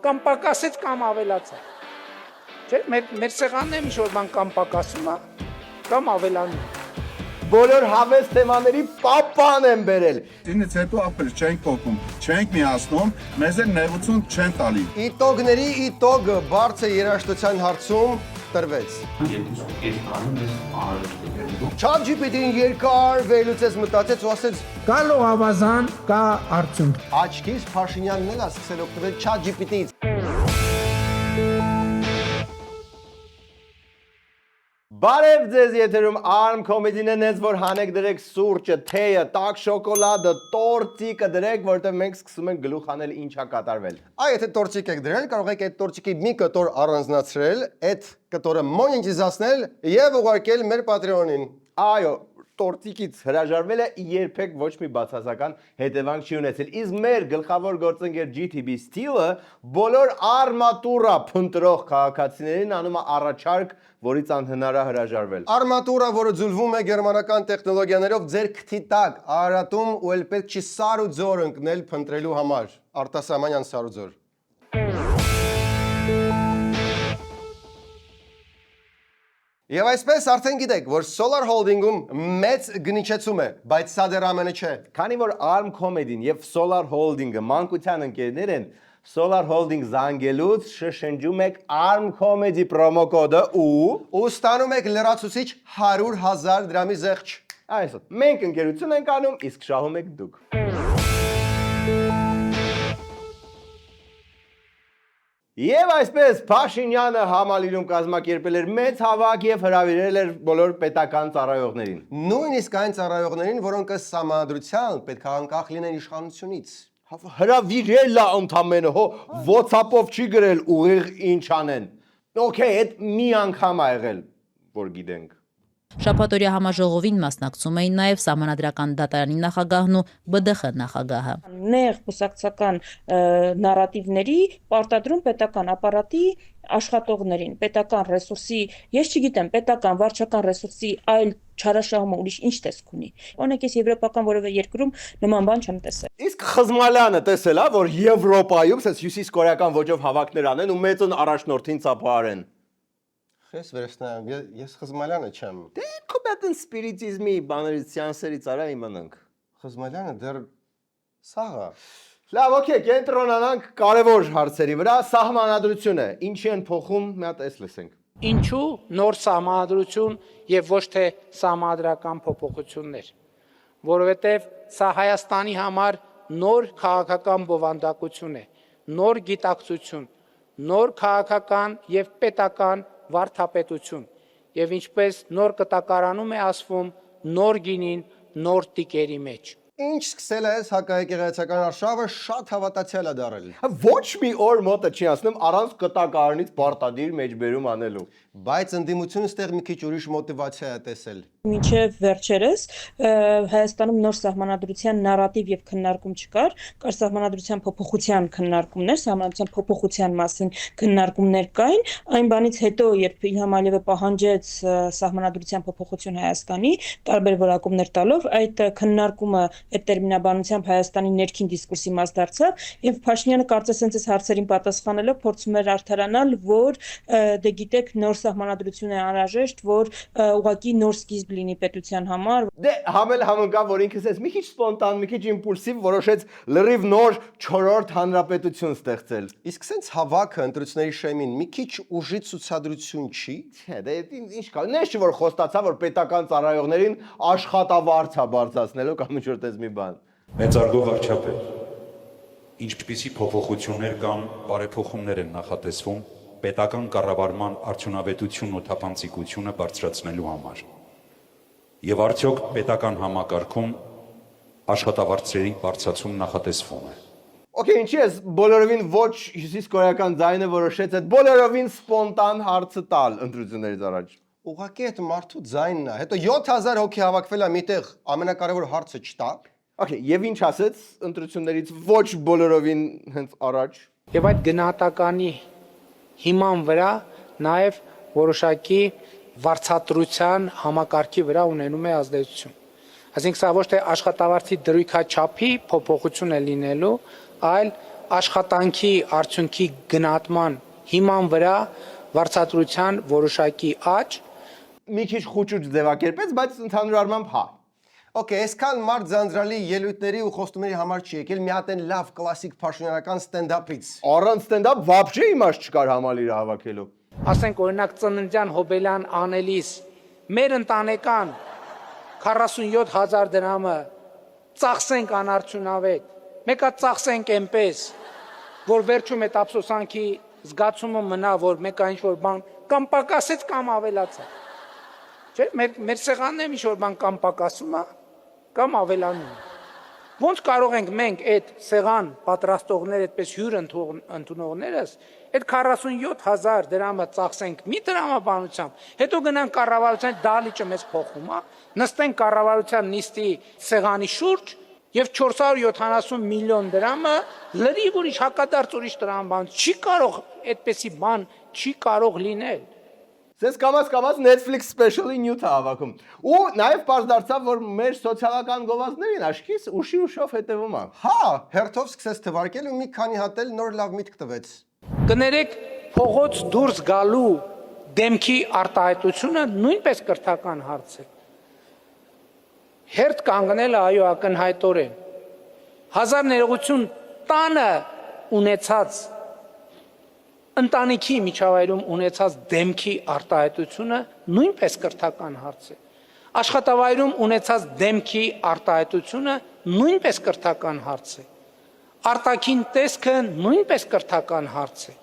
կամ պակասեց կամ ավելացավ։ Չէ՞, մեր սեղանն է ինչ-որ բան կամ պակասում է, կամ ավելանում։ Բոլոր հավես թեմաների պապան են բերել։ Ինձ հետո ապրել չենք փոխում, չենք միացնում, մեզ էլ նեղություն չեն տալի։ Իտոգների իտոգը բարձր երաժշտության հարցում տրվեց։ ChatGPT-ին երկար վերլուծեց, մտածեց ու ասեց. Կա լողավազան, կա արդյունք։ Աչքից Փաշինյանն էլ է սկսել օգտվել ChatGPT-ից։ Բարև ձեզ, եթերում ARM Comedy-ն է, նենց որ հանեք դրեք սուրճը, թեյը, տաք շոկոլադը, տորտիկը դրեք, որտեղ մենք սկսում ենք գլուխ անել ինչա կատարվել։ Եթե տորտիկ եք դրել, կարող եք այդ տորտիկի մի կտոր առանձնացրել, այդ կտորը մոնետիզացնել եւ ուղարկել մեր Patreon-ին։ Այո, տորտիկից հրաժարվելը երբեք ոչ մի բացասական հետևանք չի ունեցել։ Իսկ մեր գլխավոր գործընկեր GTB Steel-ը բոլոր արմատուրա փնտրող քաղաքացիներին անում է առաջարկ, որից անհնար է հրաժարվել։ Արմատուրա, որը ձուլվում է գերմանական տեխնոլոգիաներով, ձեր քթի տակ, Արարատում ու էլ պետք չի սար ու ձոր ընկնել փնտրելու համար։ Արտասահմանյան սար ու ձոր։ Եվ այսպես արդեն գիտեք, որ Solar Holding-ում մեծ գնիչեցում է, բայց սա դեռ ամենը չէ։ Քանի որ ARM Comedy-ն եւ Solar Holding-ը մանկության ընկերներ են, Solar Holding զանգելուց շշնջում եք ARM Comedy պրոմո կոդը ու ստանում եք լրացուցիչ 100,000 դրամի զեղչ։ Այսօր մենք ընկերություն ենք անում, իսկ շահում եք դուք։ Եվ այսպես Փաշինյանը համալիրում կազմակերպել էր մեծ հավաք եւ հրավիրել էր բոլոր պետական ծառայողներին։ Նույնիսկ այն ծառայողներին, որոնք ըստ համադրության պետք է անկախ լինեն իշխանությունից։ Հրավիրել է ընդամենը, հո WhatsApp-ով չի գրել ուղիղ ինչ անեն։ Okay, այդ մի անգամ ա եղել, որ գիտենք։ Շաբաթօրյա համաժողովին մասնակցում էին նաև Սահմանադրական դատարանի նախագահն ու ԲԴԽ նախագահը։ Նեղ կուսակցական նարատիվների պարտադրում պետական ապարատի աշխատողներին, պետական ռեսուրսի, ես չգիտեմ, պետական վարչական ռեսուրսի այլ չարաշահումը ուրիշ ինչ տեսք ունի։ Օրինակ ես եվրոպական որևէ երկրում նման բան չեմ տեսել։ Իսկ Խզմալյանը տեսել է, որ Եվրոպայում ասես հյուսիսկորեական ոճով հավաքներ անեն ու մեծն առաջնորդին ծափարեն։ Ես վերջնայում, ես Խզմալյանը չեմ։ Դե կոպետն սպիրիտիզմի բաներից սեանսերից արա իմանանք։ Խզմալյանը դեռ սաղա։ Լավ, օքեյ, կենտրոնանանք կարևոր հարցերի վրա, սահմանադրությունը, ինչի են փոխում, մի հատ էս լսենք։ Ինչու նոր սահմանադրություն եւ ոչ թե սահմանադրական փոփոխություններ, որովհետեւ սա Հայաստանի համար նոր քաղաքական բովանդակություն է, նոր գիտակցություն, նոր քաղաքական եւ պետական վարդապետություն եւ ինչպես նոր կտակարանում է ասվում նոր գինին նոր տիկերի մեջ։ Ինչ սկսել ես հակաեկեղեցական արշավը շատ հավատացյալ է դարել։ Ոչ մի օր մոտը չի ասնում առանց կտակարանից պարտադիր մեջբերում անելու։ Բայց ընդդիմությունը ստեղ մի քիչ ուրիշ մոտիվացիա է տեսել։ Մինչև վերջերս Հայաստանում նոր սահմանադրության նարատիվ եւ քննարկում չկար, կար սահմանադրության փոփոխության քննարկումներ, սահմանադրության փոփոխության մասին քննարկումներ կային, այն բանից հետո, երբ Իլհամ Ալիևը պահանջեց սահմանադրության փոփոխություն Հայաստանի, տարբեր որակումներ տալով, այդ քննարկումը այդ տերմինաբանությամբ Հայաստանի ներքին դիսկուրսի մաս դարձավ եւ Փաշինյանը կարծես հենց այս հարցերին պատասխանելով փորձում էր արդարանալ, որ դե գիտեք նոր սահմանադրություն է անհրաժեշտ, որ ուղղակի նոր սկիզբ լինի պետության համար։ Դե համենգա, որ ինքս էս մի քիչ սպոնտան, մի քիչ իմպուլսիվ որոշեց լրիվ նոր 4-րդ հանրապետություն ստեղծել։ Իսկ սենց հավաքը ընտրությունների շեմին մի քիչ ուժի ցուցադրություն չի։ Չէ, դե ինչ կա։ Նես չի որ խոստացա, որ պետական ծառայողներին աշխատավարձ է բարձրացնելու կամ ինչ որ տես մի բան։ Մեծարգո վարչապետ, ինչպիսի փոփոխություններ կամ բարեփոխումներ են նախատեսվում պետական կառավարման արդյունավետությունն ու թափանցիկությունը բարձրացնելու համար։ Եվ արդյոք պետական համակարգում աշխատավարձերի բարձրացում նախատեսվում է։ Okay, ինչի ես բոլորովին ոչ հյուսիսկորեական ձայնը որոշեց այդ բոլորովին սպոնտան հարցը տալ ընտրություններից առաջ։ Ուղղակի այդ մարդու ձայնն է։ Հետո 7000 հոգի հավաքվել է միտեղ, ամենակարևոր հարցը չտա։ Okay, եւ ինչ ասեց ընտրություններից ոչ բոլորովին հենց առաջ։ Եվ այդ գնահատականի հիման վրա նաև որոշակի վարձատրության համակարգի վրա ունենում է ազդեցություն։ Այսինքն սա ոչ թե աշխատավարձի դրույքաչափի փոփոխություն է լինելու, այլ աշխատանքի արդյունքի գնահատման հիման վրա վարձատրության որոշակի աճ Մի քիչ խուճուճ ձևակերպեց, բայց ընդհանուր առմամբ հա։ Okay, այսքան մարդ ձանձրալի ելույթների ու խոստումների համար չի եկել, մի հատ են լավ կլասիկ փաշինական ստենդափից։ Առանց ստենդափ вообще իմաստ չկար համալիրը հավաքելու։ ասենք օրինակ ծննդյան հոբելյան անելիս մեր ընտանեկան 47000 դրամը ծախսենք անարդյունավետ մեկը ծախսենք այնպես որ վերջում այդ ափսոսանքի զգացումը մնա որ մեկը ինչ որ բան կամ պակասեց կամ ավելացավ չէ մեր սեղաններում ինչ որ բան կամ պակասում է կամ ավելանում ոնց կարող ենք մենք այդ սեղան պատրաստողները այդպես հյուր ընդունողներս այդ 47000 դրամը ծախսենք մի դրամաբանությամբ հետո գնանք կառավարության դալիճը մեզ փոխում է նստենք կառավարության նիստի սեղանի շուրջ եւ 470 միլիոն դրամը լրիվ ուրիշ հակադարձ ուրիշ տրամաբան չի կարող այդպեսի բան չի կարող լինել Սես կամաց Netflix special-ի նյութը հավաքում։ Ու նաև պարզ դարձավ, որ մեր սոցիալական գովազդներին աշկիս ուշով հետևում է։ Հա, հերթով սկսեց թվարկել ու մի քանի հատ էլ նոր լավ միտք տվեց։ կներեք փողոց դուրս գալու դեմքի արտահայտությունը նույնպես կրթական հարց է հերթ կանգնել այո ակնհայտորեն հազար ներողություն տանը ունեցած ընտանիքի միջավայրում ունեցած դեմքի արտահայտությունը նույնպես կրթական հարց է աշխատավայրում ունեցած դեմքի արտահայտությունը նույնպես կրթական հարց է արտաքին տեսքը նույնպես կրթական հարց է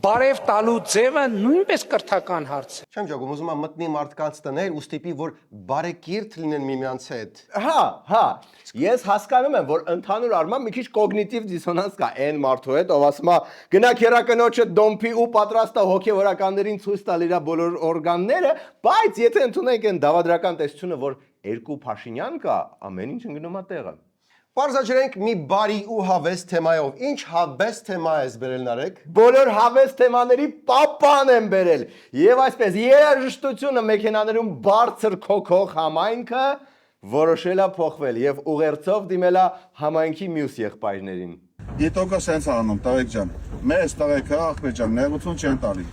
բարև տալու ձևը նույնպես կրթական հարց է Չեմ ճոգում, ուզում եմ մտնի մարդկանց տներ ու ստիպի, որ բարեկիրթ լինեն միմյանց հետ։ Հա, ես հասկանում եմ, որ ընդհանուր առմամբ մի քիչ կոգնիտիվ դիսոնանս կա այն մարդու հետ, ով ասում է գնա քերակնոջը դոմփի ու պատրաստ է հոգեվորականներին ցույց տալ իր բոլոր օրգանները, բայց եթե ընդունենք այն դավադրական տեսությունը, որ երկու Փաշինյան կա, ամեն ինչ ընկնում է տեղը։ Պարզաչրենք մի բարի ու հավես թեմայով։ Ինչ հավես թեմա ես բերել Նարեկ։ Բոլոր հավես թեմաների պապան են բերել։ Եվ այսպես երաժշտությունը մեքենաներում բարձր քոքող համայնքը որոշել է փոխվել եւ ուղերձով դիմել է համայնքի մյուս եղբայրներին։ Դիտոկը սենց անում, տղեկ ջան։ Մեզ տղեկը ախպեր ջան, նեղություն չեն տալի։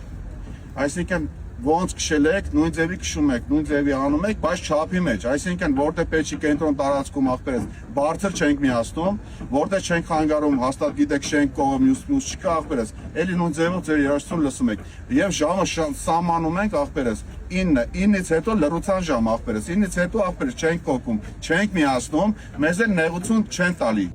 Այսինքն ոնց քշել եք, նույն ձևի քշում եք, նույն ձևի անում եք, բայց չափի մեջ, այսինքն որտեղ պետք չի կենտրոն տարածքում ախպերես, բարձր չենք միացնում, որտեղ չենք խանգարում, հաստատ գիտեք շենք կողը մյուս չկա ախպերես, էլի նույն ձևով ձեր երաժշտություն լսում եք, եւ ժամը սահմանում ենք ախպերես, 9-ից հետո լռության ժամ ախպերես, 9-ից հետո ախպերես չենք կոկում, չենք միացնում, մեզ էլ նեղություն չեն տալի։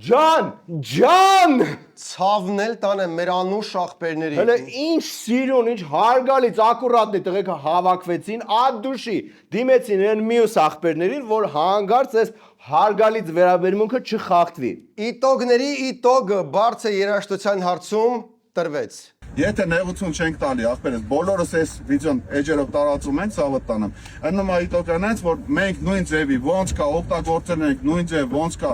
Ջան! Ցավնել տանը մեր անուշ ախպերների։ Հələ ինչ սիրուն, ինչ հարգալից ակուրատնի տղեկը հավաքվեցին ադուշի, դիմեցին այն մյուս ախպերներին, որ հանգարց այս հարգալից վերաբերմունքը չխախտվի։ Իտոգների իտոգը բարձր երաժշտության հարցում տրվեց։ Եթե նեղություն չենք տալի, ախպերս, բոլորս այս վիդեոն էջերով տարածում ենք, ցավդ տանեմ։ Ըննում է իտոկանից, որ մենք նույն ձևի ոնց կա օգտագործել ենք, նույն ձև ոնց կա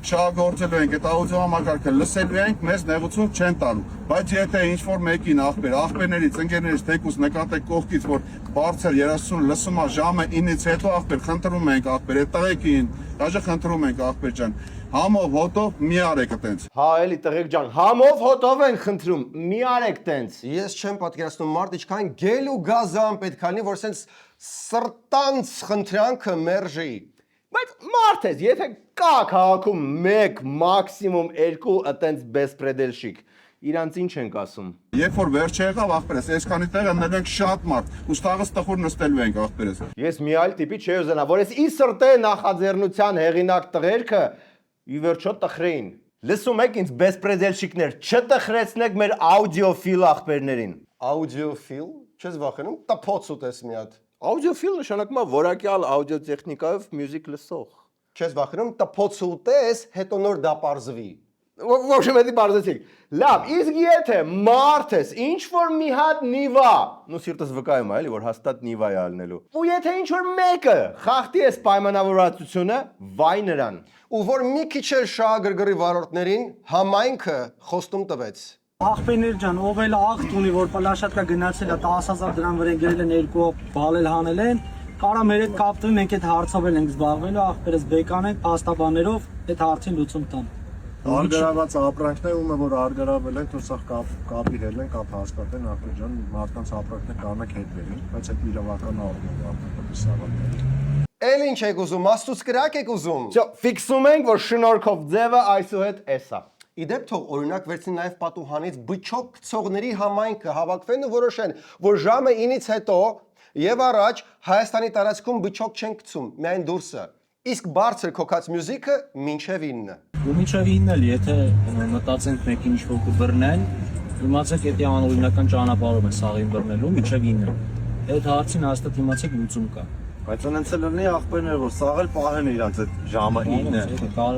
շահագործելու ենք, այդ աուդիո համակարգը լսելու ենք, մեզ նեղություն չեն տալու։ Բայց եթե ինչ-որ մեկին ախպերներից, ընկերներից թեկուզ նկատեք կողքից, որ բարձր երաժշտություն լսում է ժամը 9-ից հետո ախպեր, խնդրում ենք ախպեր, այդ տղեկին, դաժե խնդրում ենք ախպեր ջան, համով հոտով մի արեք այտենց։ Հա, էլի տղեկ ջան, համով հոտով են խնդրում, մի արեք տենց։ Ես չեմ պատկերացնում մարդ ինչքան գել ու գազան պետք է լինի, որ սենց սրտանց խնդրանքը մերժի։ Բայց մարդ ես, եթե կա քաղաքում 1, մաքսիմում 2 այտենց բեսպրեդելշիկ, իրանց ինչ ենք ասում։ Երբ որ վերջը եղավ ախպերս, այսքանի տեղը նենք շատ մարդ, ու ստաղս տխուր նստելու ենք ախպերս։ Ես մի այլ տիպի չի ուզենա, որ ես ի սրտե նախաձեռնության հեղինակ տղերքը ի վերջո տխրեին։ Լսում եք ինձ բեսպրեդելշիկներ, չտխրեցնեք մեր աուդիոֆիլ ախպերներին։ Աուդիոֆիլ, չես վախենում, տփոց ուտես մի հատ։ Աուդիոֆիլ նշանակում է որակյալ աուդիոտեխնիկայով մյուզիկ լսող։ Չես վախենում, տփոց ուտես, հետո նոր դա պարզվի։ Ոչ մեդի բարձեցիք։ Լավ, իսկ եթե մարդ ես, ինչ որ մի հատ նիվա, նու սիրտս վկայում է, էլի, որ հաստատ նիվա է ալնելու։ Ու եթե ինչ որ մեկը խախտի էս պայմանավորվածությունը, վայ նրան։ Ու որ մի քիչ էլ շահագրգռի վարորդներին համայնքը խոստում տվեց։ Ախպերներ ջան, ով էլ աղտ ունի, որ պլաշատկա գնացել է 10000 դրամ վրա գրել են 2 բալել հանել են, կարա մեր հետ կապտվի, մենք այդ հարցով ենք զբաղվելու, ախպերս բեկանենք, փաստաբաններով այդ հարցին լուծում տան։ Արգարաված ապրանքներ ում է որ արգարավել են, որ սա կապիրել են, կապ հաստատեն ախջան մարդկանց ապրանքներ կանեք հետ վերին, բայց այդ իրավական առումով ապրանքները սավատել։ Էլ ինչ եք ուզում, աստուց կրակ եք ուզում։ Չէ, ֆիքսում ենք, որ շնորհքով ձևը այսուհետ էսա։ Իդեպ թող օրինակ վերցին նաև պատուհանից բջոկ գցողների համայնքը հավաքվեն ու որոշեն, որ ժամը 9-ից հետո եւ առաջ Հայաստանի տարածքում բջոկ չեն գցում, միայն դուրսը։ Իսկ բարձր կոկած մյուզիկը մինչև 9-ը։ Ու միջև 9-ն էլ, եթե մտածենք մեկին ինչ-որ կբռնեն, իմացեք եթե անօրինական ճանապարհով է սաղին բռնելու միջև 9-ը։ Այդ հարցին հաստատ իմացեք լուծում կա։ Բայց անց էլ ունի ախպերներ որ սաղել պահեն իրանց այդ ժամը 9-ը։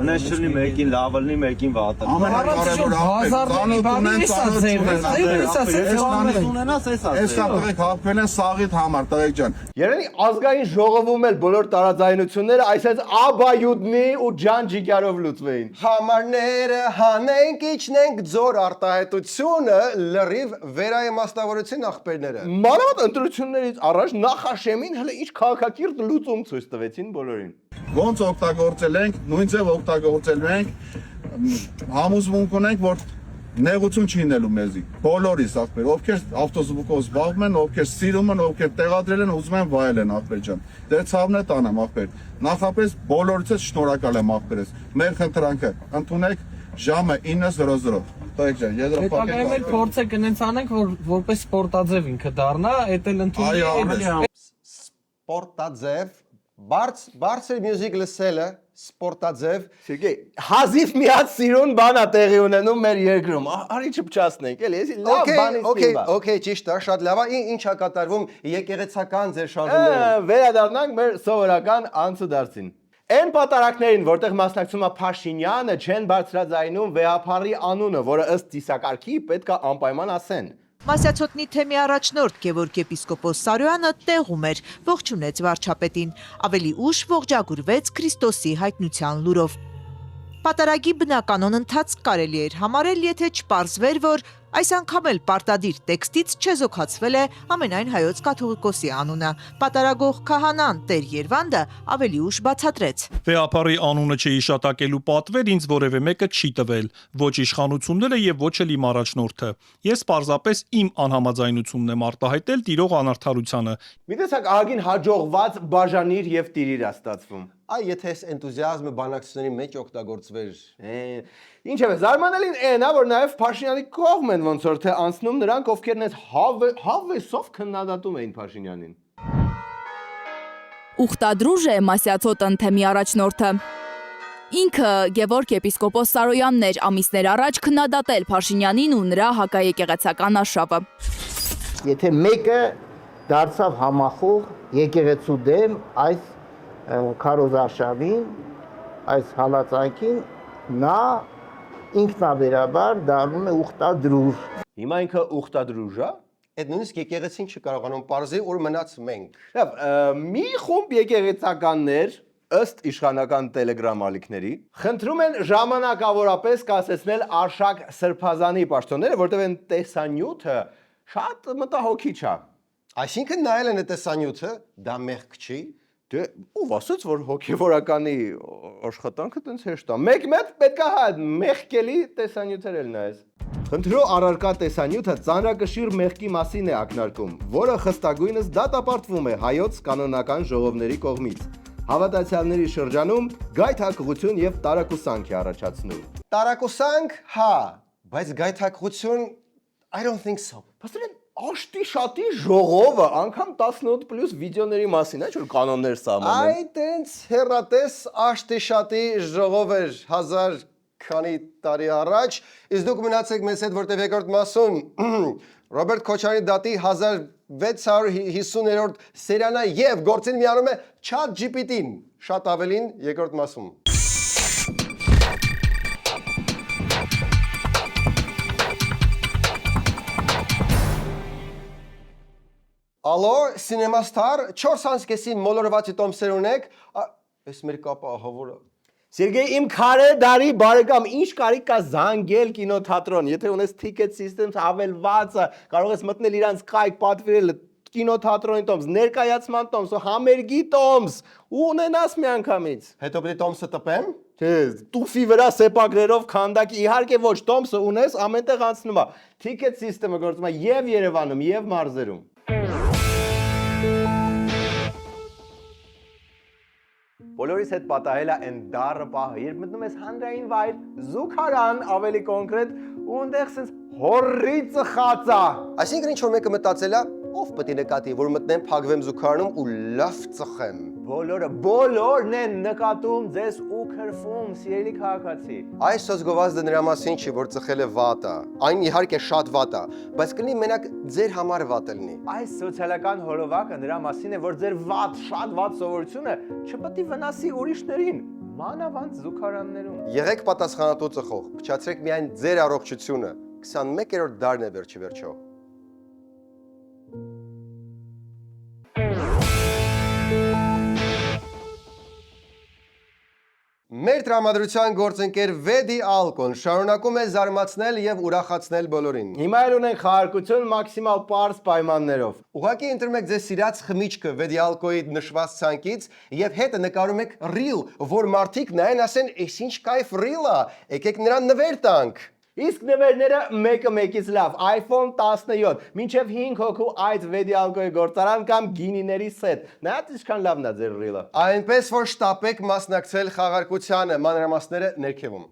Ունես չլինի մեկին լավը լինի, մեկին վատը։ Էսա տղեկ հապվել են սաղիդ համար, տղեկ ջան։ Երանի ազգային ժողովում էլ բոլոր տարաձայնությունները այսպես աբայուդնի ու ջան ջիգարով լուծվեին։ Համարները հանենք, իջնենք ձոր արտահայտությունը լրիվ վերաիմաստավորություն ախպերները։ Մանավանդ ընտրություններից առաջ նախաշեմին հələ ինչ քաղաքակիրթ լուծում ցույց տվեցին բոլորին։ Ոնց օգտագործել ենք, նույն ձև օգտագործել ենք, համոզմունք ունենք, որ նեղություն չի լինելու մեզի։ Բոլորիս ախպեր, ովքեր ավտոզբուկով զբաղվում են, ովքեր սիրում են, ովքեր տեղադրել են, ուզում են վայել են ախպեր ջան։ Դե ցավն է տանեմ ախպեր։ Նախապես բոլորիցս շնորհակալ եմ ախպերս։ Մեր խնդրանքը ընդունեք ժամը 9:00։ Տղեկ ջան, եզրափակեք։ Հետագայում էլ փորձը կնենց անենք, որ որպես սպորտաձև ինքը դառնա, այդ էլ ընդունի։ Սպորտաձև, բարձր մյուզիկ լսելը, սպորտաձև։ Սերգեյ, հազիվ միած սիրուն բան է տեղի ունենում մեր երկրում։ Արի չփչացնենք, էլի, էսի լավ բան է։ Okay, ճիշտ է, շատ լավ է։ Ինչ է կատարվում եկեղեցական ձեր շարժումներում։ Վերադառնանք մեր սովորական անցուդարձին։ Այն պատարակներին, որտեղ մասնակցում է Փաշինյանը, չեն բարձրաձայնում վեհապարի անունը, որը ըստ ծիսակարգի պետք է անպայման ասեն։ Մասյացոտնի թեմի առաջնորդ Գևորգ եպիսկոպոս Սարոյանը տեղում էր, ողջունեց վարչապետին, ավելի ուշ ողջագուրվեց Քրիստոսի հայտնության լուրով։ Պատարագի բնականոն ընթացք կարելի էր համարել, եթե չպարզվեր, որ այս անգամ էլ պարտադիր տեքստից չեզոքացվել է ամենայն հայոց կաթողիկոսի անունը։ Պատարագող քահանան Տեր Երվանդը ավելի ուշ բացատրեց։ Վեհապարի անունը չհիշատակելու պատվեր ինձ որևէ մեկը չի տվել, ոչ իշխանությունները եւ ոչ էլ իմ առաջնորդը։ Ես պարզապես իմ անհամաձայնությունն եմ արտահայտել տիրող անարդարությանը։ Մի տեսակ ահագին հաջողված բաժանիր եւ տիրիր է ստացվում։ Այ եթե այս էնտուզիազմը բանակցությունների մեջ օգտագործվեր։ Ինչևէ, զարմանալին այն է, որ նաև Փաշինյանի կողմ են ոնց որ թե անցնում նրանք, ովքեր նես հավեսով քննադատում էին Փաշինյանին։ Ուխտադրուժ է Մասյացոտ ընթեմի առաջնորդը։ Ինքը Գևորգ եպիսկոպոս Սարոյանն էր ամիսներ առաջ քննադատել Փաշինյանին ու նրա հակաեկեղեցական արշավը։ Եթե մեկը դարձավ համախոհ եկեղեցու դեմ այս քարոզարշավին, այս հալածանքին, նա ինքնաբերաբար դառնում է ուխտադրուժ։ Հիմա ինքը ուխտադրուժ է։ Այդ նույնիսկ եկեղեցին չկարողանում պարզել, որ մնաց մենք։ Լավ, մի խումբ եկեղեցականներ ըստ իշխանական տելեգրամ ալիքների խնդրում են ժամանակավորապես կասեցնել Արշակ Սրբազանի պաշտոնները, որտեղ այն տեսանյութը շատ մտահոգիչ է։ Այսինքն նայել են այդ տեսանյութը, դա մեղք չի։ Դե ով ասաց, որ հոգևորականի աշխատանքը տենց հեշտ է։ Մեկ պետք է հա մեղքելի տեսանյութեր էլ նայես։ Խնդրո առարկա տեսանյութը ծանրակշիռ մեղքի մասին է ակնարկում, որը խստագույնս դատապարտվում է հայոց կանոնական ժողովների կողմից։ Հավատացյալների շրջանում գայթակղություն եւ տարակուսանք է առաջացնում։ Տարակուսանք, հա, բայց գայթակղություն I don't think so։ Բաստրեն աշտի շատի ժողովը անգամ 18+ վիդեոների մասին է, որ կանոններ սահմանում։ Այ տենց հերատես աշտի շատի ժողով էր 1000 քանի տարի առաջ, իսկ դուք մնացեք մեզ հետ, որտեղ երկրորդ մասում Ռոբերտ Քոչարյանի դատի 1650-րդ սերիանա եւ գործին միանում է ChatGPT-ին, շատ ավելին երկրորդ մասում։ Ալո, Cinemastar, 4:30-ի մոլորվածի տոմսեր ունեք, այս մեր կապը ահավորը։ Սերգեյ, իմ քարե դարի բարեկամ, ինչ կարիք կա զանգել կինոթատրոն, եթե ունես ticket systems հավելվածը, կարող ես մտնել իրանց կայք, պատվիրել կինոթատրոնի տոմս, ներկայացման տոմս, համերգի տոմս, ու ունենաս մի անգամից։ Հետո պետք է տոմսը տպեմ։ Չէ, տուֆի վրա սեպագրերով քանդակ, իհարկե ոչ, Տոմսը ունես, ամենտեղ անցնում է։ Ticket system-ը գործում է եւ Երևանում, եւ մարզերում։ Բոլորիս հետ պատահել է այն դառը պահը, երբ մտնում ես հանրային վայր, զուգարան, ավելի կոնկրետ, ու այնտեղ sense հորրի ծխած է։ Այսինքն ինչ որ մեկը մտածել է, ով պետք է նկատի, որ մտնեմ փակվեմ զուգարանում ու լավ ծխեմ։ Բոլորն են նկատում ձեզ ու քրվում, սիրելի քաղաքացի։ Այս սոցգովազդը նրա մասին չի, որ ծխել է վատ է։ Այն իհարկե շատ վատ է, բայց կլինի մենակ ձեր համար վատ լինի։ Այս սոցիալական հոլովակը նրա մասին է, որ ձեր շատ վատ սովորությունը չպետք է վնասի ուրիշներին, մանավանդ զուգարաններում։ Եղեք պատասխանատու ծխող, փչացրեք միայն ձեր առողջությունը։ 21-րդ դարն է վերջիվերջո։ Մեր տրամադրության գործընկեր Վեդի Ալկոն շարունակում է զարմացնել եւ ուրախացնել բոլորին։ Հիմա էլ ունենք խաղարկություն մաքսիմալ պարզ պայմաններով։ Ուղղակի ընտրում եք ձեզ սիրած խմիչքը Վեդի Ալկոյի նշված ցանկից եւ հետը նկարում եք reel, որ մարդիկ նայեն ասեն, «Էս ինչ կայֆ reel է, եկեք նրան նվեր տանք»։ Իսկ նվերները մեկը մեկից լավ, iPhone 17, մինչև 5 հոգու այդ Վեդի Ալկոյի գործարան կամ գինիների սետ։ Նայած ինչքան լավն է ձեր ռիլը։ Այնպես որ շտապեք մասնակցել խաղարկությանը, մանրամասները ներքևում։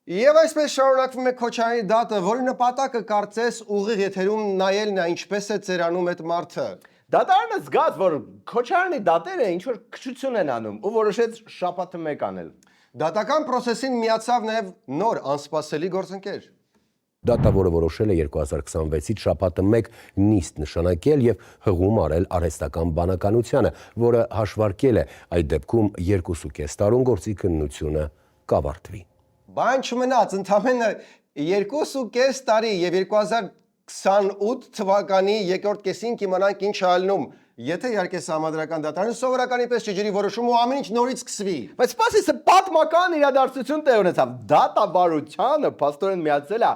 Եվ այսպես շարունակվում է Քոչարյանի դատը, որի նպատակը կարծես ուղիղ եթերում նայելն է, ինչպես է ծերանում այդ մարդը։ Դատարանը զգաց, որ Քոչարյանի դատերը ինչ-որ քչություն են անում ու որոշեց շաբաթը մեկ անել։ Դատական պրոցեսին միացավ նաև նոր անսպասելի գործընկեր։ Դատավորը որոշել է 2026-ից շաբաթը մեկ նիստ նշանակել եւ հղում արել արհեստական բանականությանը, որը հաշվարկել է այդ դեպքում 2.5 տարուն գործի քննությունը կավարտվի։ Բան չմնաց, ընդամենը 2.5 տարի եւ 2028 թվականի երկրորդ կեսին կիմանանք ինչ ալնում։ Եթե իհարկե համադրական դատարանը սովորականի պես չջրի որոշում ու ամեն ինչ նորից սկսվի։ Բայց սպասի, սա պատմական իրադարձություն տեղ ունեցավ։ Դատավարությանը փաստորեն միացել է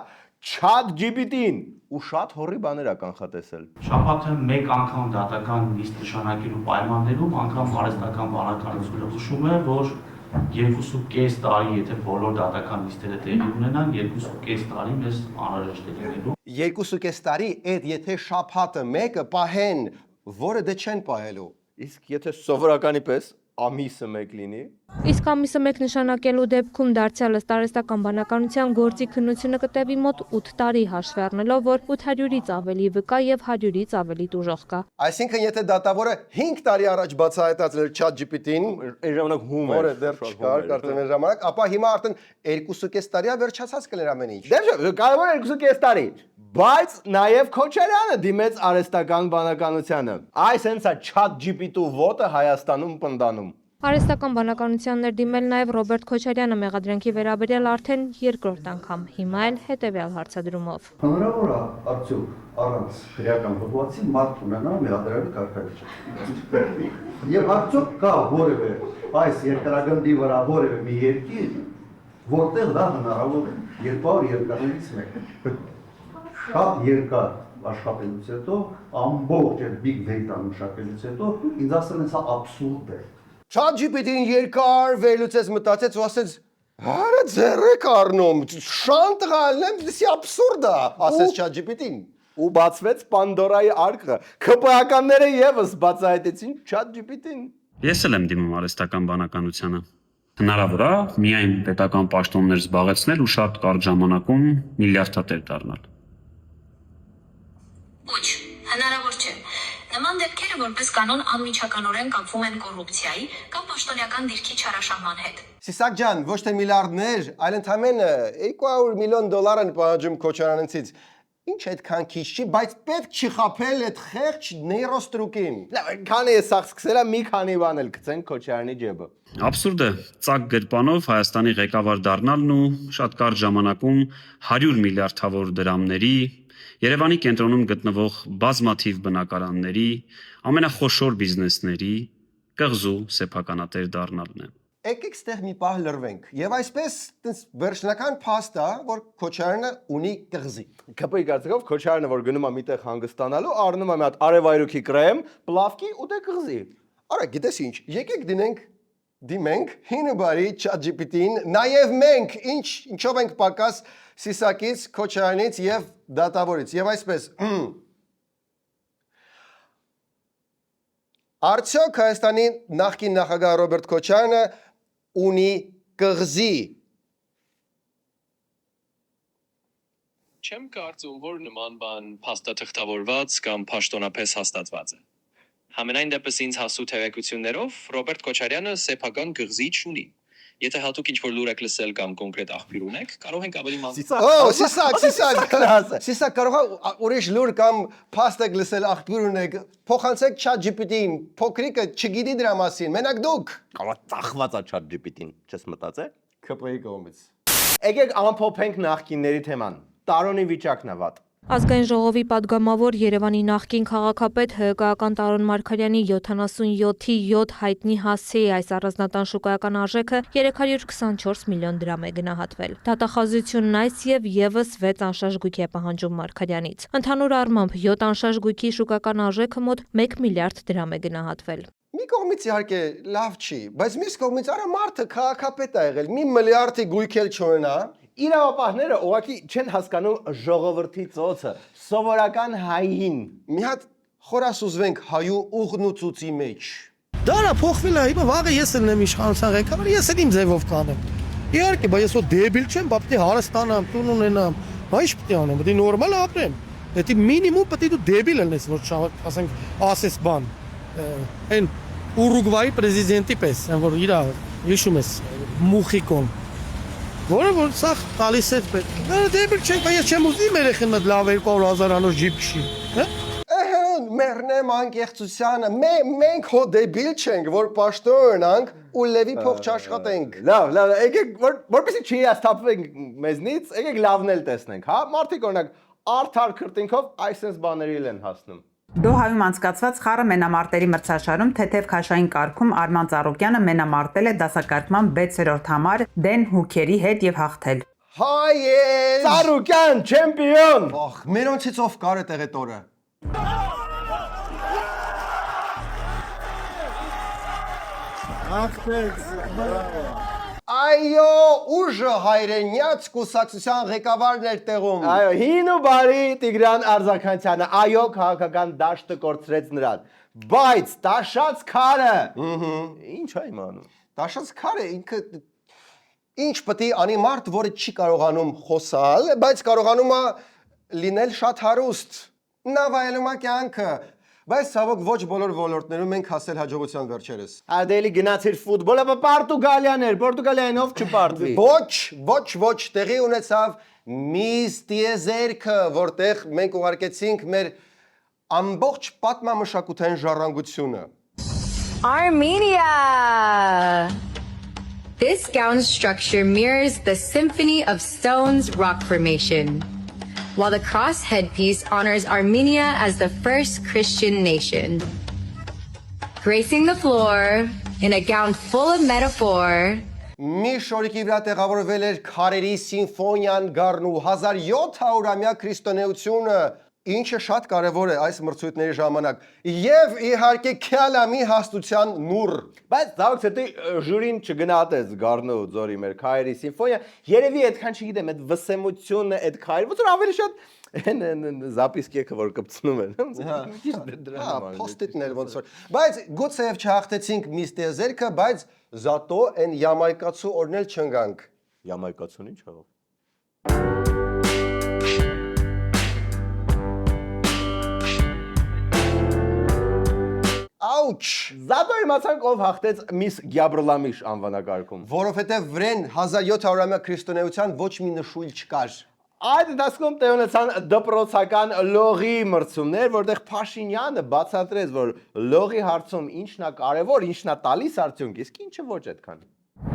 ChatGPT-ին ու շատ հորի բաներ է կանխատեսել։ Շաբաթը մեկ անգամ դատական նիստ նշանակելու պայմաններում անգամ արհեստական բանականությունը հուշում է, որ 2.5 տարի, եթե բոլոր դատական նիստերը տեղի ունենան, 2.5 տարի մեզ անհրաժեշտ է լինելու։ 2.5 տարի, այդ եթե շաբաթը մեկը պահեն, որը դե չեն պահելու։ Իսկ եթե սովորականի պես ամիսը մեկ լինի։ Իսկ ամիսը մեկ նշանակելու դեպքում դարձյալ ըստ արհեստական բանականության գործի քննությունը կտևի մոտ 8 տարի հաշվի առնելով, որ 800-ից ավելի վկա եւ 100-ից ավելի տուժող կա։ Այսինքն եթե դատավորը 5 տարի առաջ բացահայտացրել ChatGPT-ին, այն ժամանակ հում էր, դեռ չկար, կարծեմ այն ժամանակ, ապա հիմա արդեն 2.5 տարիա վերջացած կլեր ամեն ինչ։ Դե կարևոր 2.5 տարի, բայց նաեւ Քոչարյանը դիմեց արհեստական բանականությանը։ Այս հենց է ChatGPT-ու ոտը Հայաստանում պնդանում։ Արհեստական բանականության ներդիմել նաև Ռոբերտ Քոչարյանը մեղադրանքի վերաբերյալ արդեն երկրորդ անգամ, հիմա էլ հետևյալ հարցադրումով։ Հնարավոր է արդյոք առանց քրեական բողոքի մարդ ունենալ մեղադրանքի կարգավիճակ։ Եվ արդյոք կա որևէ այս երկրագնդի վրա որևէ մի երկիր, որտեղ դա հնարավոր է 200 երկրներից մեկը։ Շատ երկար աշխատելուց հետո, ամբողջ այդ big data մշակելուց հետո, ինձ ասել են սա աբսուրդ է։ ChatGPT-ին երկար վերլուծեց, մտածեց ու ասեց. «Հարը ձեռեք առնում, շան տղալն եմ, դեսի աբսուրդ է», ասեց ChatGPT-ին։ Ու բացվեց Պանդորայի արկղը։ ՔՊԱ-ականները եւս բացահայտեցին ChatGPT-ին։ Ես էլ եմ դիմում արհեստական բանականությանը։ Հնարավոր է միայն պետական պաշտոններ զբաղեցնել ու շատ կարճ ժամանակում միլիարդատեր դառնալ։ Ոչ, հնարավոր չէ։ Նման դեպքերը որպես կանոն անմիջականորեն կապվում են կոռուպցիայի կամ պաշտոնյական դիրքի չարաշահման հետ։ Սիսակ ջան, ոչ թե միլիարդներ, այլ ընդամենը 200 միլիոն դոլար են պահանջում Քոչարյանցից։ Ինչ այդքան քիչ չի, բայց պետք չի խաբել այդ խեղճ նեյրոստրուկին։ Քանի է սաղ սկսելա մի քանի բան էլ գցեն Քոչարյանի ջեբը։ Աբսուրդ է, ծակ գրպանով Հայաստանի ղեկավար դառնալն ու շատ կարճ ժամանակում 100 միլիարդավոր դրամների Երևանի կենտրոնում գտնվող բազմաթիվ բնակարանների, ամենախոշոր բիզնեսների կղզու սեփականատեր դառնալն է։ եկեք ստեղ մի պահ լրվենք։ Եվ այսպես տես վերջնական փաստա, որ Քոչարյանը ունի կղզի։ ԿՊ-ի կարծիքով Քոչարյանը որ գնում է միտեղ հանգստանալու, առնում է մի հատ արևայրուքի կրեմ, պլավկի ու դե կղզի։ Արա, գիտես ինչ, եկեք դիմենք հինը բարի ChatGPT-ին, նաև մենք ինչով ենք պակաս Սիսակից, Քոչարյանից եւ դատավորից։ Եվ այսպես Արդյոք Հայաստանի նախկին նախագահ Ռոբերտ Քոչարյանը ունի կղզի։ Չեմ կարծում, որ նման բան փաստաթղթավորված կամ պաշտոնապես հաստատված է։ Համենայն դեպս ինձ հասու տեղեկություններով Ռոբերտ Քոչարյանը սեփական կղզի չունի։ Եթե հատուկ ինչ-որ լուր եք լսել կամ կոնկրետ աղբյուր ունեք, կարող ենք ավելի Սիսակ, կարող է ուրիշ լուր կամ փաստ եք լսել աղբյուր ունեք, փոխանցեք ChatGPT-ին, փոքրիկը չգիտի դրա մասին, մենակ դուք։ Կարող ծախված է ChatGPT-ին, չես մտածել։ ԿՊ-ի կողմից։ Եկեք ամփոփենք նախկինների թեման։ Տարոնի վիճակն է վատ։ Ազգային ժողովի падգամավոր Երևանի նախկին քաղաքապետ ՀԿ-ական Տարոն Մարգարյանի 77-ի 7 հայտնի հասցեի այս առանձնատան շուկայական արժեքը 324 միլիոն դրամ է գնահատվել։ Դատախազությունն այս եւ եւս 6 անշարժ գույք է պահանջում Մարգարյանից։ Ընդհանուր առմամբ 7 անշարժ գույքի շուկայական արժեքը մոտ 1 միլիարդ դրամ է գնահատվել։ Մի կողմից իհարկե լավ չի, բայց մյուս կողմից արա մարդը քաղաքապետ է եղել, մի միլիարդի գույք էլ չունենա։ Իրավապահները ուղղակի չեն հասկանում ժողովրդի ծոցը, սովորական հային։ Մի հատ խորասուզվենք հայու ուղնուցուցի մեջ։ Դա փոխվել է, հիմա վաղը ես էլ եմ իշխանության ղեկավար, ես էլ իմ ձևով կանեմ։ Իհարկե, բայց ես ու դեբիլ չեմ, բա պետք է հարստանամ, տուն ունենամ։ Բա ինչ պետք է անեմ, պետք է նորմալ ապրեմ։ Պետք է մինիմում պետք է դու դեբիլ լինես, որ ասենք ասես բան։ Այն Ուրուգվայի պրեզիդենտի պես, որ իր հիշում ես Մուխիկոն, որը որ սա տալիս է պետք։ Դա դեբիլ չենք, ես չեմ ուզի մեր երեխին մոտ լավ 200,000-անոց ջիպ քշի, հա։ Մեռնեմ անկեղծությանը, մենք հո դեբիլ չենք, որ պաշտոնանք ու լևի փող չաշխատենք։ Լավ, եկեք որպեսզի չի հաստատվենք մեզնից, եկեք լավն էլ տեսնենք, հա։ Մարդիկ օրինակ արդար քրտինքով այսպես բաների են հասնում։ Դոհայում անցկացված խառը մենամարտերի մրցաշարում թեթև քաշային կարգում Արման Ծառուկյանը մենամարտել է դասակարգման 6-րդ համար Դեն Հուքերի հետ եւ հաղթել։ Հայ Ծառուկյան, չեմպիոն։ Ախ, մերոնցից ով կար է տեղետորը։ Այո, ուժը հայրենյաց կուսակցության ղեկավարն էր տեղում։ Այո, հին ու բարի Տիգրան Արձաքանյանը, այո, քաղաքական դաշտը կորցրեց նրան։ Բայց տաշած քարը, ինչ է իմանում։ Տաշած քարը ինքը ինչ պետք է անի մարդ, որը չի կարողանում խոսալ, բայց կարողանում է լինել շատ հարուստ։ Նա վայելում է կյանքը։ Բայց ցավոք ոչ բոլոր ոլորտներում ենք հասել հաջողության վերջերս։ Ադելի գնացիր ֆուտբոլը, Պորտուգալիան էր, Պորտուգալիայինով չպարտվի։ Ոչ, տեղի ունեցավ Miss Տիեզերքը, որտեղ մենք ուղարկեցինք մեր ամբողջ պատմամշակութային ժառանգությունը։ Armenia! This gown structure mirrors the Symphony of Stones rock formation, while the cross headpiece honors Armenia as the first Christian nation. Gracing the floor in a gown full of metaphor, Մի շորիկի վրա տեղավորվել էր քարերի սիմֆոնիան գառնու 1700-ամյա քրիստոնեությունը, ինչը շատ կարևոր է այս մրցույթների ժամանակ, եւ իհարկե քյալամի հաստության նուր։ Բայց ցավոք սրտի ժյուրին չգնահատեց գառնու ձորի մեր քայրի սիմֆոնիա, երևի այդքան չգիտեմ, այդ վսեմությունը, այդ քայրը, ոնց որ ավելի շատ զապիսկեքը որ կպցնում են։ Պոստիտներ ոնց որ։ Բայց գուցեև չհաղթեցինք Miss Տիեզերքը, բայց զատո այն յամայկացու օրնել չընկանք։ Յամայկացուն ինչ եղավ։ Ouch! Զատո իմացանք ով հաղթեց Miss Գյաբրլամիշ անվանակարգում։ Որովհետև վրեն 1700-ամյա քրիստոնեության ոչ մի նշույլ չկար։ Այդ դասքում տեղ ունեցան դպրոցական լողի մրցումներ, որտեղ Փաշինյանը բացատրեց, որ լողի հարցում ինչն է կարևոր, ինչն է տալիս արդյունք, իսկ ինչը ոչ այդքան։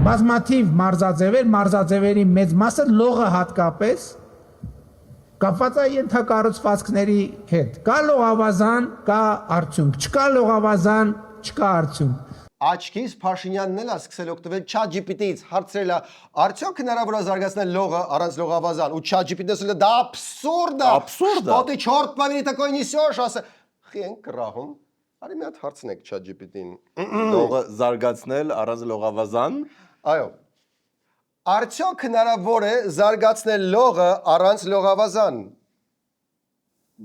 Բազմաթիվ մարզաձևեր, մարզաձևերի մեծ մասը լողը հատկապես կապված է ենթակառուցվածքների հետ։ Կա լողավազան, կա արդյունք, չկա լողավազան, չկա արդյունք։ Աչքից Փաշինյանն էլ է սկսել օգտվել ChatGPT-ից, հարցրել է, արդյոք հնարավոր է զարգացնել լողը առանց լողավազան, ու ChatGPT-ը ասել է, դա абսուրդ է։ Абсурд է։ Что ты, черт побери, такое несешь, ասել։ Խիեն կռահում։ Արի մի հատ հարցնեք ChatGPT-ին։ Լողը զարգացնել առանց լողավազան։ Այո։ Արդյոք հնարավոր է զարգացնել լողը առանց լողավազան։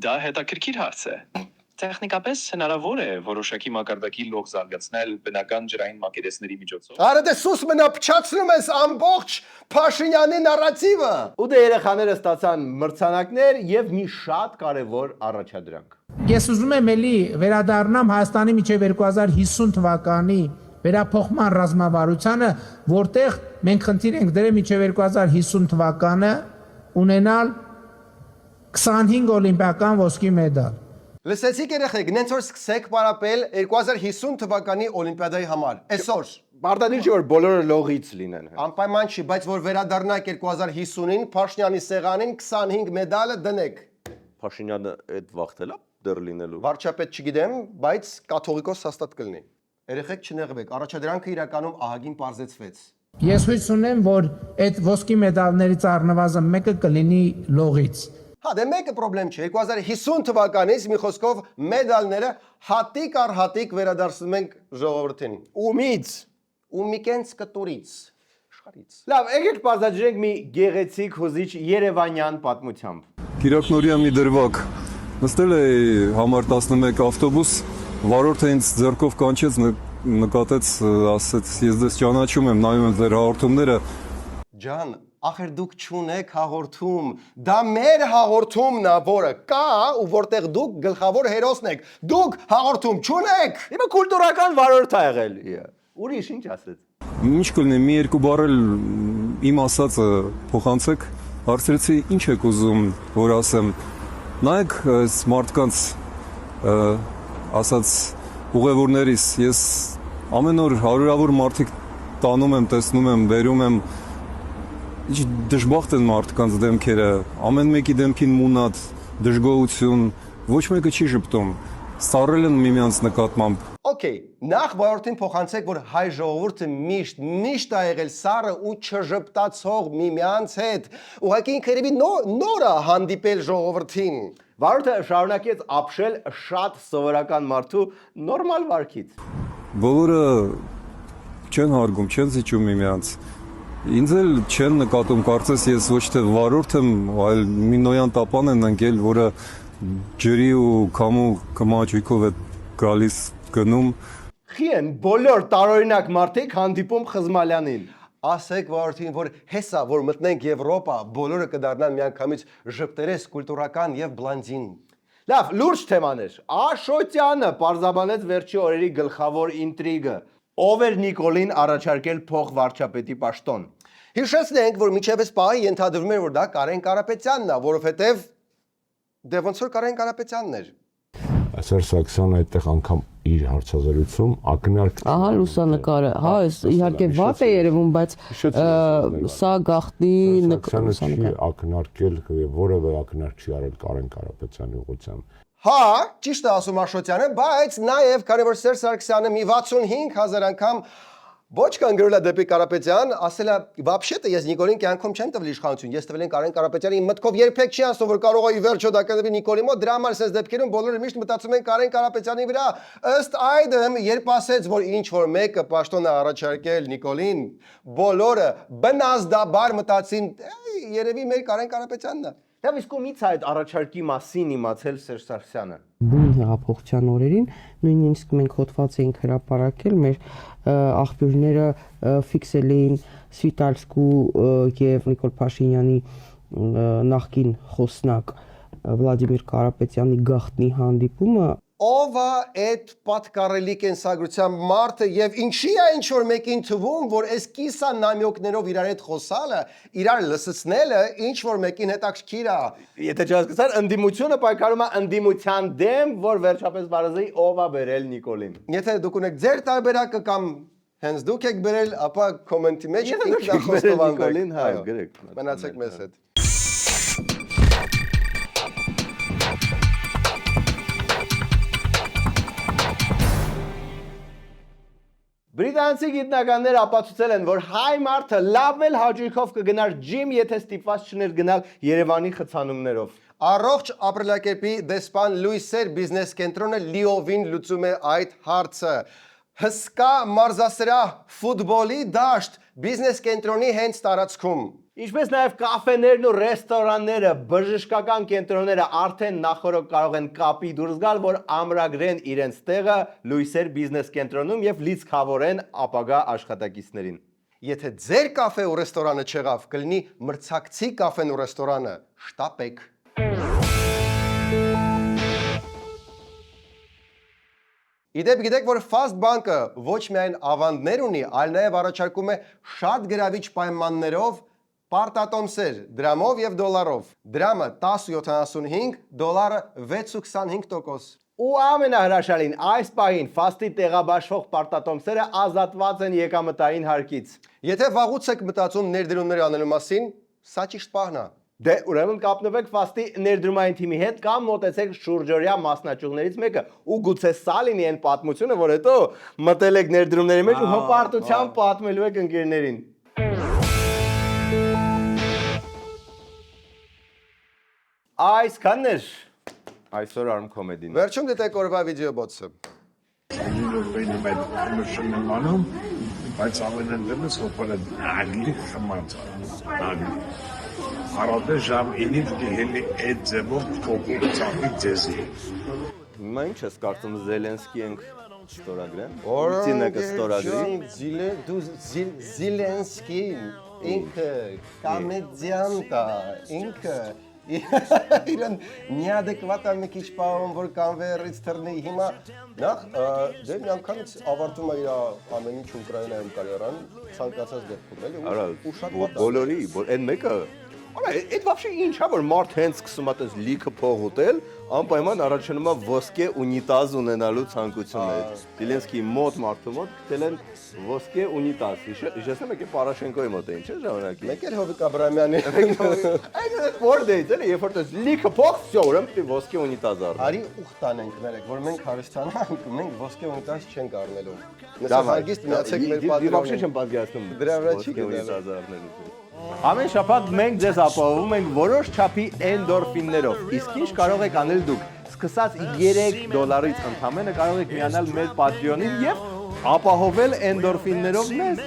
Դա հետաքրքիր հարց է։ Տեխնիկապես հնարավոր է որոշակի մակարդակի լող զարգացնել բնական ջրային մակերեսների միջոցով։ Արա դե սուս մնա փչացնում ես ամբողջ Փաշինյանի նարատիվը։ Ու դե երեխաները ստացան մրցանակներ եւ մի շատ կարեւոր առաջադրանք։ Ես ուզում եմ էլի վերադառնամ Հայաստանի մինչև 2050 թվականի վերափոխման ռազմավարությանը, որտեղ մենք խնդիր ենք դրել մինչև 2050 թվականը ունենալ 25 օլիմպիական ոսկի մեդալ։ Լսեցիք երեխեք, նենց որ սկսեք պարապել 2050 թվականի օլիմպիադայի համար։ Այսօր Բարտադիր չի որ բոլորը լողից լինեն։ անպայման չի, բայց որ վերադառնաք 2050-ին, Փաշինյանի սեղանին 25 մեդալը դնեք։ Փաշինյանը այդ վախտել է դեռ լինելու։ Վարչապետ չգիտեմ, բայց կաթողիկոս հաստատ կլինի։ Երեխեք չնեղվեք, առաջադրանքը իրականում ահագին պարզեցվեց։ Ես հույս ունեմ, որ այդ ոսկի մեդալներից առնվազն մեկը կլինի լողից։ Հա, դե մեկը պրոբլեմ չէ։ 2050 թվականից մի խոսքով մեդալները հատիկ առ հատիկ վերադարձնում ենք ժողովրդին։ Ումից։ Ու միկենց կտուրից, աշխարից։ Լավ, եկեք բացատրենք մի գեղեցիկ հուզիչ Երևանյան պատմությամբ։ Կիրակնորիա մի դրվագ նստել է համար 11 ավտոբուս, վարորդը ինձ ձեռքով կանչեց, նկատեց, ասեց, ես դες ճանաչում եմ, նայում եմ ձեր հաղորդումները։ Ջան, ախր դուք չունեք հաղորդում, դա մեր հաղորդումն է, որը կա ու որտեղ դուք գլխավոր հերոսն եք, դուք հաղորդում չունեք։ Հիմա կուլտուրական վարորդ է եղել։ Ուրիշ ինչ ասեց։ Ինչ կլինի, մի երկու բառ էլ իմ ասածը փոխանցեք, հարցրեցի, ինչ եք ուզում, որ ասեմ։ Նայեք այս մարդկանց ասած ուղևորներիս, ես ամեն օր հարյուրավոր մարդիկ տանում եմ, տեսնում եմ, բերում եմ, ինչ դժբախտ են մարդկանց դեմքերը, ամեն մեկի դեմքին մունատ, դժգոհություն, ոչ մեկը չի ժպտում, սառել են միմյանց նկատմամբ։ Okay, նախ վարորդին փոխանցեք, որ հայ ժողովուրդը միշտ է եղել սառը ու չժպտացող միմյանց հետ։ Ուղղակի ինքերևի նոր է հանդիպել ժողովրդին։ Վարորդը շարունակեց ապշել շատ սովորական մարդու նորմալ վարքից։ Բոլորը չեն հարգում, չեն զիջում միմյանց։ Ինձ էլ չեն նկատում, կարծես ես ոչ թե վարորդ եմ, այլ մի նոյան տապան են ընկել, որը ջրի ու քամու կմաճույքով է գալիս գնում։ Խիեն բոլոր տարօրինակ մարդիկ հանդիպում Խզմալյանին։ Ասեք վարորդին, որ հեսա, որ մտնենք Եվրոպա, բոլորը կդառնան միանգամից ժպտերես, կուլտուրական եւ բլանդին։ Լավ, լուրջ թեմաներ։ Աշոտյանը պարզաբանեց վերջի օրերի գլխավոր ինտրիգը։ Ով էր Նիկոլին առաջարկել փող վարչապետի պաշտոն։ Հիշեցնենք, որ միջև այս պահի ենթադրվում էր, որ դա Կարեն Կարապետյանն է, որովհետեւ դե ոնց որ Կարեն Կարապետյանն էր։ Սերժ Սարգսյանը այդտեղ անգամ իր հարցազրույցում ակնարկ։ Ահա լուսանկարը, հա, իհարկե վատ է երևում, բայց սա գաղտնի լուսանկար։ Ակնարկել որևէ ակնարկ չի արել Կարեն Կարապետյանի ուղղությամբ։ Հա, ճիշտ է ասում Աշոտյանը, բայց նաև քանի որ Սերժ Սարգսյանը մի 65000 անգամ ոչ կան գրել է դեպի Կարապետյան, ասել է, «Вообще-то ես Նիկոլին կյանքում չեմ տվել իշխանություն, ես տվել եմ Կարեն Կարապետյանի, իմ մտքով երբեք չի ասում, որ կարող է ի վերջո դա կդվի Նիկոլի մոտ, դրա համար sense դեպքերում բոլորը միշտ մտածում են Կարեն Կարապետյանի վրա»։ Ըստ այդմ, երբ ասեց, որ ինչ որ մեկը պաշտոն է առաջարկել Նիկոլին, բոլորը բնազդաբար մտածին, երևի մեր Կարեն Կարապետյանն է։ Դա իսկ ումից այդ առաջարկի մասին իմացել Սերժ Սարգսյանը։ Բուն հեղափոխության օրերին նույնիսկ մենք հոդված էինք հրապարակել, մեր աղբյուրները ֆիքսել էին Սվիտալսկու եւ Նիկոլ Փաշինյանի նախկին խոսնակ Վլադիմիր Կարապետյանի գաղտնի հանդիպումը։ Ով է այդ պատկառելի կենսագրության մարդը եւ ինչի է ինչ որ մեկին թվում, որ այս կիսա նամյոկներով իրար հետ խոսալը, իրար լսեցնելը ինչ որ մեկին հետաքրքիր է։ Եթե չհասկացար, ընդդիմությունը պայքարում է ընդդիմության դեմ, որ վերջապես բարձրի ով է բերել Նիկոլին։ Եթե դուք ունեք ձեր տարբերակը կամ հենց դուք եք բերել, ապա կոմենտի մեջ Նիկոլին, հա, գրեք։ Մնացեք մեզ հետ։ Բրիտանցի գիտնականները ապացուցել են, որ հայ մարդը լավ էլ հաճույքով կգնար ջիմ, եթե ստիպված չներ գնալ Երևանի խցանումներով։ Առողջ ապրելակերպի դեսպան Լուիսեր բիզնես կենտրոնը լիովին լուծում է այդ հարցը։ Հսկա մարզասրահ ֆուտբոլի դաշտ բիզնես կենտրոնի հենց տարածքում։ Ինչպես նաև կաֆեներն ու ռեստորանները, բժշկական կենտրոնները արդեն նախորդ կարող են կապի դուրս գալ, որ ամրագրեն իրենց տեղը Լուիսեր բիզնես կենտրոնում եւ լիցքավորեն ապագա աշխատակիցներին։ Եթե ձեր կաֆե ու ռեստորանը չեղավ, կլինի մրցակցի կաֆեն ու ռեստորանը, շտապեք։ Իդեպ գիտեք, որ Fast Bank-ը ոչ միայն ավանդներ ունի, այլ նաև առաջարկում է շատ գրավիչ պայմաններով պարտատոմսեր դրամով եւ դոլարով։ Դրամը 10.75, դոլարը 6.25%։ Ու ամենահրաշալին այս պահին Fast-ի տեղաբաշխող պարտատոմսերը ազատված են եկամտային հարկից։ Եթե վաղուց եք մտածում ներդրումներ անելու մասին, սա ճիշտ պահն է։ Դե ուրեմն կապնվեք Fast-ի ներդրումային թիմի հետ կամ մոտեցեք շուրջօրյա մասնաճյուղներից մեկը ու գուցե սա լինի այն պատմությունը, որ հետո մտել եք ներդրումների մեջ ու հպարտությամբ պատմելու եք ընկերներին։ Այսքանն էր այսօր Arm Comedy-ն։ Վերջում դիտեք օրվա վիդեոբոցը։ Բայց ամենն դեմս հոփորը ագլի խմած Արադը ժամ 9-ից գելի այդ ձևով փոքրացի ձեզի։ Հիմա ինչ ես կարծում Զելենսկի ենք ստորագրեն։ Ցինեկը ստորագրի։ Զելենսկի ինքը կոմեդիանտ է, ինքը իրեն неадекватա մի քիչ պահում որ կանվերից թռնի հիմա նախ դե մի անգամից ավարտում է իր ամեն ինչ Ուկրաինայում կարիերան ցանկացած դեպքում էլի ու շատ վատ բոլորի այն մեկը Արա, այդ вообще ինչ է որ մարդ հենց սկսում է այդպես լիքը փող ուտել, անպայման առաջանում է ոսկե ունիտազ ունենալու ցանկությունը։ Զելենսկիի մոտ մարդու մոտ գտել են ոսկե ունիտազ։ Հիշեցնեմ եք Պարաշենկոյի մոտ է, ինչ է ժամանակի։ Մեկ էլ Հովիկ Աբրամյանի։ Այդ որ դեից էլի, երբ որ դες լիքը փող, всё, ուրեմն պիտի ոսկե ունիտազ առնի։ Արի ուխտան ենք ներեք, որ մենք հարստանանք, մենք ոսկե ունիտազ չենք առնելու։ Նույնիսկ հագիստ միացեք մեր պատրոնին։ Вообще չեմ պատկերացնում։ Դրա վրա չի ունիտազ առնելու։ Ամեն շաբաթ մենք ձեզ ապահովում ենք որոշ չափի էնդորֆիններով։ Իսկ ինչ կարող եք անել դուք։ Սկսած $3-ից ընդամենը կարող եք միանալ մեր Patreon-ին եւ ապահովել էնդորֆիններով մեզ։